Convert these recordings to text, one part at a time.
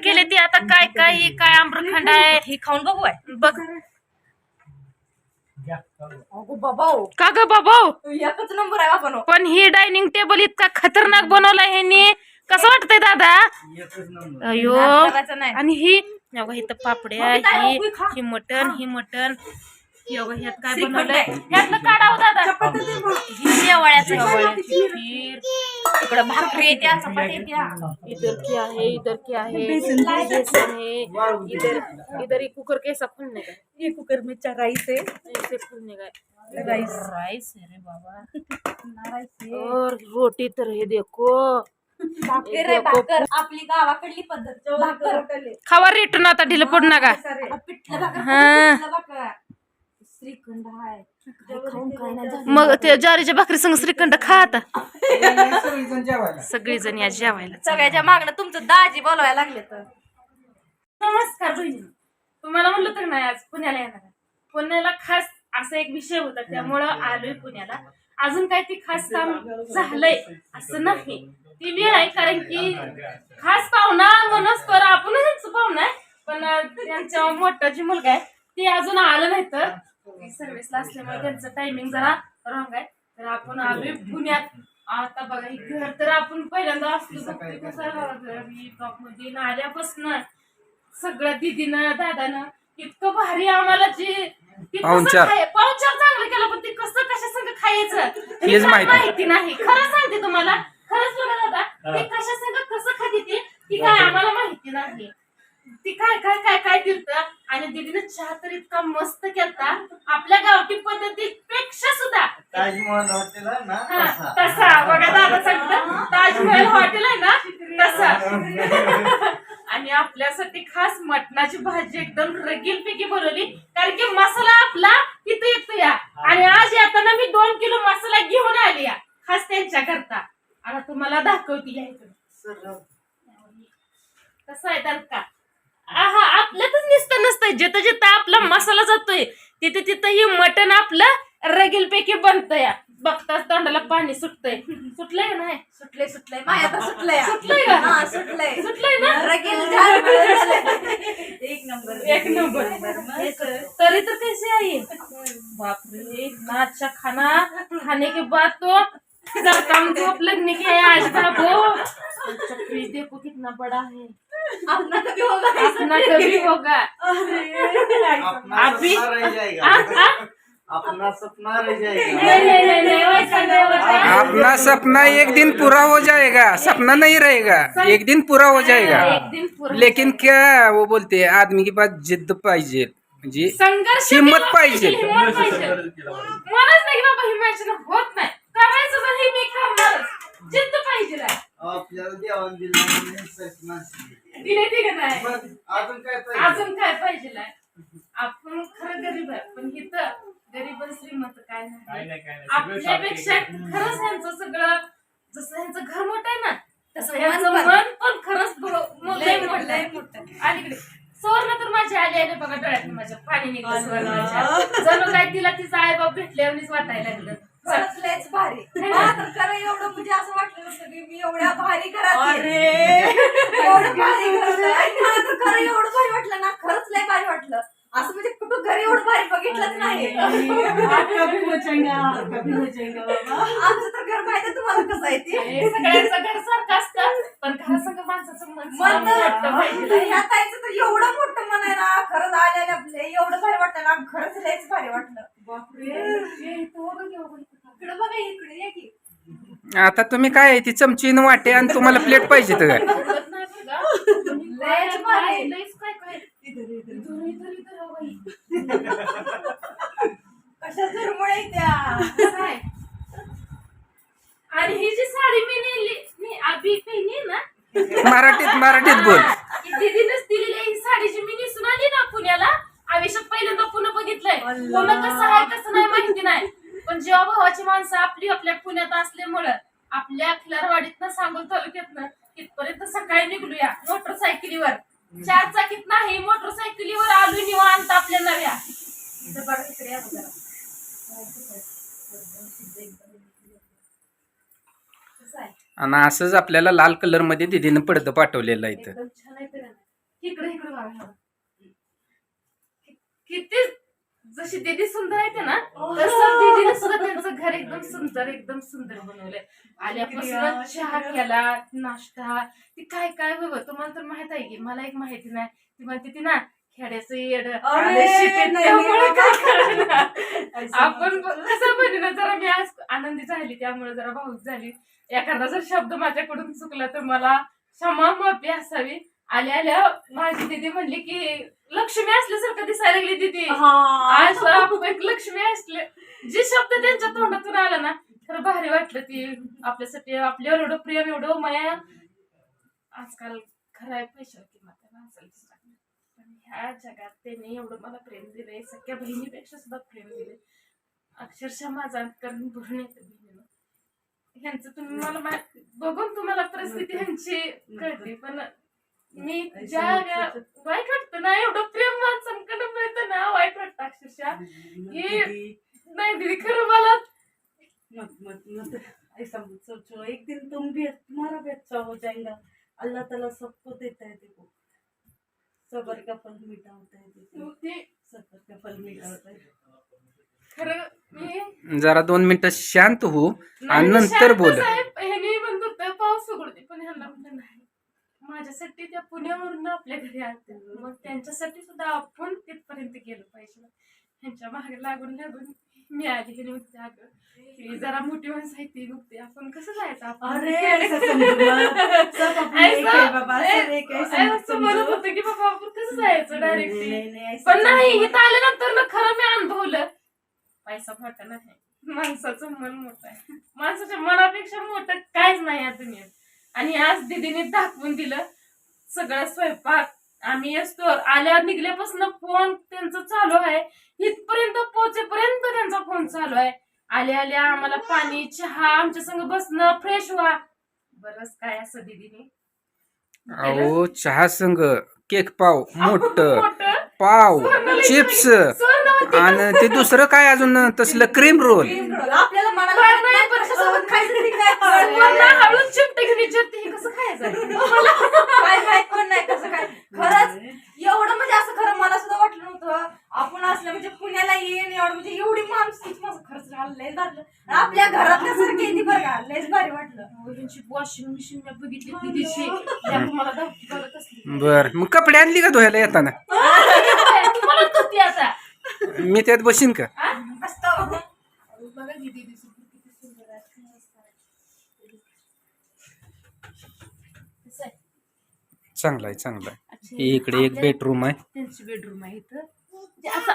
केले ती आता काय काय ही काय आम्रखंड आहे ही खाऊन बघू आहे बघ अगो बाबा का ग बाबा एकच नंबर आहे आपण पण ही डायनिंग टेबल इतका खतरनाक बनवलाय ह्यांनी कसं वाटतंय दादा अयो नाही आणि ही अगं इथं पापड्या ही मटण योगा ह्यात काय बनवलंय ह्यातलं काढावं दादा ही शेवाळ्याचं खीर इकडं भाकरी येत्या चपाती येत्या इधर क्या है बेसन है इधर ही कुकर कैसा खुलने का ये कुकर में राइस है ऐसे खुलने का राइस है रे बाबा और रोटी तर हे देखो भाकर आहे भाकर आपली गावाकडली पद्धत भाकर खावा रेटून आता ढिलं पडू नका पिठलं भाकर हा. पिठलं भाकर श्रीखंड आहे काय खाऊन काय नाही झालं. मग ते ज्वारीच्या भाकरी संग श्रीखंड खा आता सगळीजण या जेवायला सगळ्याच्या मागणं तुमचं दाजी बोलवायला लागले तर नमस्कार बहिणी तुम्हाला म्हणलं तर नाही आज पुण्याला येणार आहे. पुण्याला खास असा एक विषय होता त्यामुळं आलोय पुण्याला अजून काय ती खास काम झालंय असं नाही ती वेळ आहे कारण की खास पाहुणा म्हणूनच तर आपणच पाहुणा आहे पण त्यांच्या मोठा जी मुलगा आहे ते अजून आलं नाही तर सर्व्हिसला असल्यामुळे त्यांचं टायमिंग जरा रॉंग आहे तर आपण आलोय पुण्यात आता बघा ही घर तर आपण पहिल्यांदा असलो टॉप मध्ये आल्यापासून सगळं दिदीनं दादानं इतकं भारी आम्हाला जे पाहुणचार चांगलं केलं पण ते कसं कशा संग खायचं हेच माहिती नाही खरं सांगते तुम्हाला खरंच बघा दादा ते कशा संग कसं खाते ती काय आम्हाला माहिती नाही ती काय काय काय काय दिलतं आणि दीदीनं चहा तर इतका मस्त केलता आपल्या गावठी पद्धतीपेक्षा सुद्धा ताजमहल हॉटेल आहे ना तसा बघा दादा सांगतं ताजमहल हॉटेल आहे ना तसा आणि आपल्यासाठी खास मटणाची भाजी एकदम रगीलपैकी बनवली कारण की मसाला आपला तिथे येतो या आणि आज येताना मी 2 किलो मसाला घेऊन आली या खास त्यांच्या करता आता तुम्हाला दाखवते या इकडे कसं आहे तर का आहा आपल्यातच नुसतं नसतंय जिथं जिथं आपला मसाला जातोय तिथे तिथं ही मटण आपलं रगीलपैकी बनतंय बघताच तोंडाला पाणी सुटतंय सुटलंय का नाही सुटलंय माझ्या तर सुटलंय का हा सुटलंय ना रगील एक नंबर तरी तर कैसे आई बापरे इतना अच्छा खाने के बाद तो काम जो लगने के आज बाबू चक्री देखो कितना बड़ा है अपना कभी होगा अभी अपना सपना रह जाएगा नहीं वैसा नहीं होता अपना सपना एक दिन पूरा हो जाएगा सपना नहीं रहेगा एक दिन पूरा हो जाएगा एक दिन पूरा लेकिन क्या वो बोलते हैं आदमी के पास जिद्द पाहिजे म्हणजे संघर्ष हिम्मत पाहिजे हिम्मत पाहिजे मलाच नाही की बाबा हिम्मत होत नाही करायचं तर हे मी करणारच जिद्द पाहिजे आपल्याला देवान दिलं दिले ते का नाही अजून काय अजून काय पाहिजे आपण खरं गरीब आहे पण इथं गरीब आणि श्रीमंत काय नाही आपल्यापेक्षा खरंच ह्यांचं सगळं जसं ह्यांचं घर मोठं आहे ना तसं ह्यांचं मन पण खरंच मोठं अलीकडे सुवर्ण तर माझी आली बघा डोळ्यात माझ्या पाणी निघलं सुवर्णाच्या जणू काय तिला तिचं आई बाप भेटल्यावरच वाटायला लागलं खरंच लयच भारी मला तर खरं एवढं म्हणजे असं वाटलं नसतं की मी एवढ्या भारी घरात एवढं भारी मला तर खरं एवढं भारी वाटलं ना खरंच लय भारी वाटलं असं म्हणजे कुठं घरी एवढं भारी बघितलंच नाही आमचं तर घर माहिती तुम्हाला कसं आहे ते सगळ्यांचं घर सारखं असतं पण घरासंग माणसाचं मन ह्या ताईचं तर एवढं मोठं मन आहे ना खरंच आलेलं आपले एवढं भारी वाटलं ना खरंच लयच भारी वाटलं इकडे बघा इकडे ये की आता तुम्ही काय आहे ती चमचीन वाटे आणि तुम्हाला प्लेट पाहिजे तर लयच भारी कशा झुरमुळे त्या आणि ही जी साडी मी नेली मी अभी पहिली ना मराठीत बोल दीदीनच दिलेली ही साडी जी मी नेसून आली ना पुण्याला आयुष्यात पहिल्यांदा पुन्हा बघितलंय पुन्हा कसं आहे कसं नाही माहिती नाही पण जेव्हा भावाची माणसं आपल्या पुण्यात असल्यामुळं आपल्या खिलारवाडीतनं सांगोल तालुक्यातनं तिथपर्यंत सकाळी निघलूया मोटरसायकलीवर 4 चाकीत नाही मोटरसायकलीवर आलो निवांत आपल्या नव्या बघा इकडे या जरा आणि असंच आपल्याला लाल कलर मध्ये दीदीनं पडदं पाठवलेलं आहे इथं एकदम छान आहे इकडे इकडे बघा. किती जशी दीदी सुंदर आहे ना तसं दीदीने सुद्धा त्यांचं घर एकदम सुंदर बनवलंय. आल्यापासून चहा केला, नाश्ता, ती काय काय बघ. तुम्हाला तर माहित आहे की मला एक माहिती नाही. ती म्हणते ती ना खेड्याचं येड अरे, शिटीत नाही, त्यामुळे नाही. काय कळलं. आपण कसं बहिणीनं जरा मी आज आनंदी झाली त्यामुळे जरा भाऊक झाली. एखादा जर शब्द माझ्याकडून चुकला तर मला क्षमा माफी असावी. आल्या माझी दीदी म्हणली की लक्ष्मी असल्यासारखं दिसायला लागली दीदी. आज एक लक्ष्मी असले जे शब्द त्यांच्या तोंडातून आला ना खरं भारी वाटलं. ती आपल्यासाठी आपल्यावर एवढं प्रेम एवढं माया. आजकाल खरं आहे पैशाला किंमत आहे माणसाला. पण ह्या जगात त्यांनी एवढं मला प्रेम दिलंय. सगळ्या बहिणीपेक्षा सुद्धा प्रेम दिलंय. अक्षरशः माझा अंतकरण भरून येतं बहिणीनं. ह्यांचं तुम्ही मला बघून तुम्हाला परिस्थिती ह्यांची कळते. पण मी ज्या वाईट वाटतं ना एवढं प्रेम माणसांकडे मिळतं ना वाईट वाटतं अक्षरशः की नाही दीदी खरं मला ऐसा मत सोचो, एक दिन तुम्हारा भी अच्छा हो जाएगा. अल्लाह ताला सबको देता है. देखो सबर का फल मीठा होता है. देखो सबर का फल मीठा होता है. खरं मी जरा 2 मिनिटं शांत हो आणि नाही, नंतर शांत बोल. साहेब, ह्यांनी म्हणत होतं पाऊस उघडते पण ह्यांना म्हणलं नाही. माझ्यासाठी त्या पुण्यावरून आपल्या घरी आलते. मग त्यांच्यासाठी सुद्धा आपण तिथपर्यंत गेलो पाहिजे. ह्यांच्या मागे लागून मी आली गेली होती. अगं ती जरा मोठी माणसं आहे ती बघते आपण कसं जायचं आपण. अरे ऐसा समझो मत. सब अपने एक है बाबा. सब एक है. ऐसा मत असं म्हणत समझो. होतं की बाबा आपण कसं जायचं डायरेक्टली. नहीं, ऐसा पण नाही समझो इथं आल्यानंतर ना खरं मी अनुभवलं पैसा मोठा नाही माणसाचं मन मोठं आहे. माणसाच्या मनापेक्षा मोठं काहीच नाही या दुनियेत. आणि आज दीदीने दाखवून दिलं. सगळं स्वयंपाक आम्ही असतो आल्या निघल्यापासून फोन त्यांचा चालू आहे. इथपर्यंत पोहोचेपर्यंत त्यांचा फोन चालू आहे. आल्या आम्हाला पाणी चहा आमच्या संग बसणं फ्रेश व्हा बरंच काय असं दीदीने अहो चहा संग केक पाव मोठं मोठं पाव सोनाली चिप्स सोनावती आणि ते दुसरं काय अजून तसलं क्रीम रोल. आपल्याला मनाला पण माहित नाही, नाही, पण पण कशासोबत खायचं ते काय वरनं हळूच चिमटे घेऊन विचारते हे कसं खायचं. काय माहित पण नाही कसं काय. खरंच एवढं म्हणजे असं खरं मला सुद्धा वाटलं नव्हतं. आपण असलं म्हणजे पुण्याला येईन एवढं म्हणजे एवढी माणूस माझं खर्च झालं लयच झालं. आपल्या घरातल्या सारखी येते बरं का लयच भारी वाटलं. ह्यांची वॉशिंग मशीन मी बघितली दीदीची त्या तुम्हाला दाखवली बघत असली. बर मग कपडे आणली का धुवायला येताना? तुम्हाला धुती आता मी त्यात बसीन का? हा? असतं. बघा दीदी किती सुंदर आहे. कसं आहे? चांगला आहे चांगला आहे. अच्छा, हे इकडे एक बेडरूम आहे. त्यांची बेडरूम आहे इथं. म्हणजे असं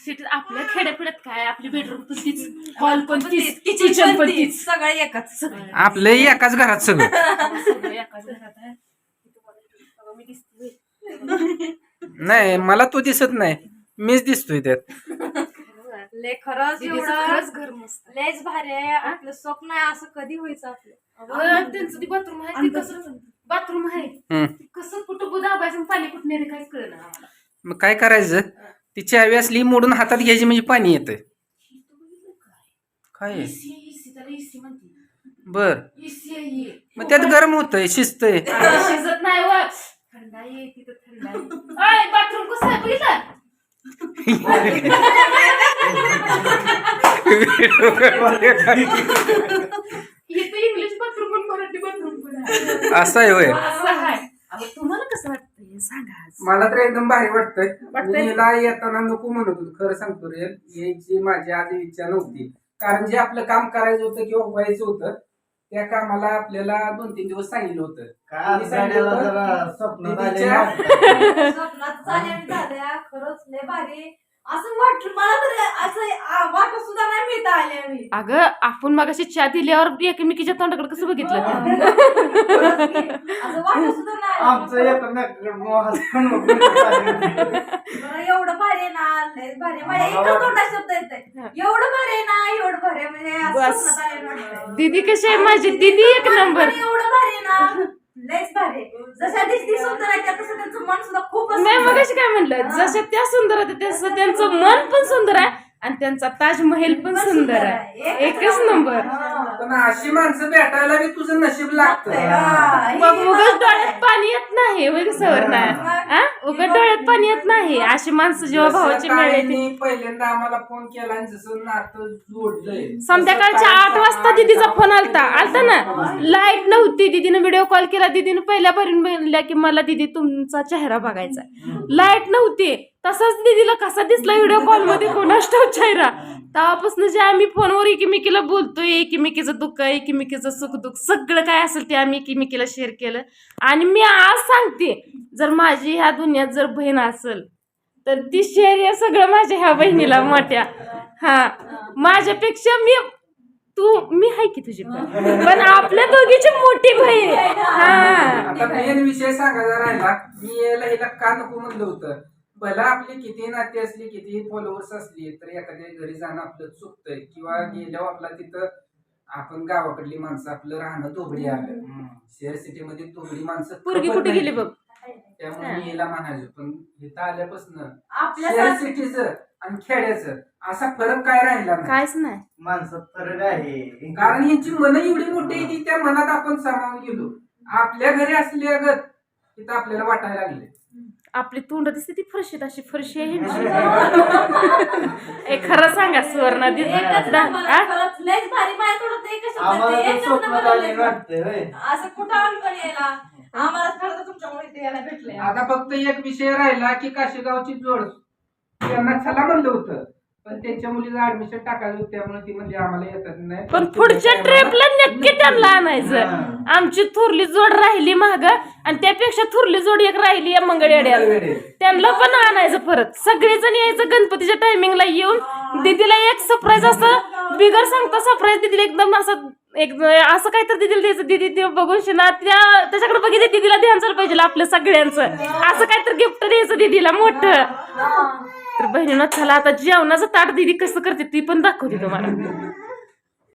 सिटी आपल्या खेड्यापिड्यात काय आपली बेडरूम पण तीच हॉल पण तीच किचन पण तीच सगळं एकच. आपलं एकाच घरात सगळं. सगळं एकाच घरात आहे. तुम्हाला मी दिसते नाही मला तो दिसत नाही मीच दिसतोय त्यात. लय खरंच दीदीचं एवढं खरंच घर मस्त आहे. लयच भारी आहे. आपलं स्वप्न आहे असं कधी व्हायचं आपलं. अगं, त्यांचं ती बाथरूम आहे ती कसं बाथरूम आहे हम्म. ती कसं कुठं दाबायचं आणि पाणी कुठं नेलं काहीच कळलं आम्हाला. मग काय करायचं ती चावी असली मोडून हातात घ्यायची म्हणजे पाणी येतंय. काय आहे? इसी त्याला इसी म्हणते. बर इसी आहे ही. मग त्यात गरम होतंय शिजतंय. आणि शिजत नाही व थंड आहे तिथं थंड आहे. आय बाथरूम कसं आहे बघितलं इथं इंग्लिश बाथरूम पण मराठी बाथरूम पण आहे. असं आहे होय. असं आहे. अगं तुम्हाला कसं वाटतंय सांगा आज. मला तर एकदम भारी वाटतंय. वाटतंय? मी हिला येताना नको म्हणत होतो खरं सांगतो रे. यायची माझी आधी इच्छा नव्हती. कारण जे आपलं काम करायचं होतं किंवा व्हायचं होतं त्या कामाला आपल्याला 2-3 दिवस सांगितलं होतं. काय गाड्याला जरा स्वप्न झाले. स्वप्नात झाल्या खरंच लय भारी. असं वाटलं मला तर असं वाटत सुद्धा नाही मिळत आले मी. अगं आपण मगाशी चहा दिल्यावर एकमेकीच्या तोंडाकडे कसं बघितलं खरंच की. असं वाटत सुद्धा नाही. आमचं एकमेकांकडे हसून बघून चाललंय. बरं, एवढं भारी आहे ना लय भारी आहे. माझ्या एकच तोंडात शब्द येतंय. एवढं भारी आहे ना एवढं भारी आहे म्हणजे असं बस. स्वप्नात आलेलं वाटतंय. दीदी कशी आहे माझी दीदी एक नंबर. पण एवढं भारी आहे ना लयच भारी आहे. जशा दिसती सुंदर आहे त्या तसं त्यांचं मन सुद्धा खूपच नाही सुंदर आहे. मगाशी काय म्हणलं जशा त्या सुंदर आहेत तसं त्यांचं मन पण सुंदर आहे आणि त्यांचा ताजमहल पण सुंदर आहे. एकच नंबर. पण अशी माणसं भेटायला बी तुझं नशीब लागतं. मग उगाच डोळ्यात पाणी येत नाही होय सवर ना उगाच डोळ्यात पाणी येत नाही. अशी माणसं जेव्हा भावाची मिळते ताईंनी पहिल्यांदा आम्हाला फोन केला आणि जसं नातं जोडलंय संध्याकाळच्या 8 वाजता दीदीचा फोन आलता ना. लाईट नव्हती. दीदीनं व्हिडिओ कॉल केला. दीदीनं पहिल्यापर्यंत म्हणल्या की मला दीदी तुमचा चेहरा बघायचा. लाईट नव्हती. तसाच दीदीला कसा दिसला व्हिडिओ कॉल मध्ये कोणाच ठाऊक चेहरा. तेव्हापासून जे आम्ही फोनवर एकमेकीला बोलतोय, एकमेकीचं दुःख, एकमेकीचं सुख दुःख सगळं काय असेल ते आम्ही एकमेकीला शेअर केलं. आणि मी आज सांगते, जर माझी ह्या दुनियात जर बहीण असेल तर ती शेअर हे सगळं माझ्या ह्या बहिणीला मोठ्या. माझ्यापेक्षा मी आहे की तुझी पण आपल्या दोघीची मोठी बहीण. आता मेन विषय सांगायचा राहिला. मी यायला हिला का नको म्हणलं होतं. भला आपली किती नाती असली, किती फॉलोअर्स असली, तर एखाद्या घरी जाणं आपलं चुकतंय किंवा गेल्यावर आपला तिथं आपण गावाकडली माणसं आपलं राहणं धोबडी आलं. शहर सिटी मध्ये धोबडी माणसं पोरगी कुठे गेली बघ. त्यामुळे मी याला म्हणायचो. पण इथं आल्यापासून आपल्या शहर सिटीचं आणि खेड्याचं असा फरक काय राहिला नाही. कायच नाही. माणसात फरक आहे. कारण यांची मन एवढी मोठी आहे की त्या मनात आपण सामावून गेलो. आपल्या घरी असल्यागत तिथं आपल्याला वाटायला लागले. आपली तोंड दिसते ती फरशीत अशी फरशी आहे ह्यांची. खरं सांगा सुवर्णा एकच नंबर, खरंच लयच भारी माया तोडत आहे. कशात आम्हाला जाते? तर एकच स्वप्न नंबर आले आले. वाटतंय होय. असं कुठं आम्ही पण यायला आम्हाला खरं तर तुमच्यामुळे इथे यायला भेटले. आता फक्त एक विषय राहिला की काशेगावची जोड त्यांना चला म्हणलं होतं, पण त्यांच्या मुलीचं ऍडमिशन टाकायचं होतं. त्यामुळे ती म्हणजे आम्हाला येतात नाही. पण पुढच्या ट्रिपला नक्की त्यांना आणायचं. आमची थोरली जोड राहिली महाग आणि त्यापेक्षा थोरली जोड एक राहिली या मंगळवेड्याला. त्यांना पण आणायचं परत. सगळेजण यायचं गणपतीच्या टायमिंगला येऊन. दीदीला एक सरप्राईज असं बिगर सांगता सरप्राईज दीदीला एकदम असं काहीतरी दीदीला द्यायचं. दीदी ते बघून शिना त्याच्याकडे बघितलं दीदीला ध्यान झालं पाहिजे आपल्या सगळ्यांचं. असं काहीतरी गिफ्ट द्यायचं दीदीला मोठं. तर बहिणीनं चला आता जेवणाचं ताट दीदी कसं करते ती पण दाखवते तुम्हाला.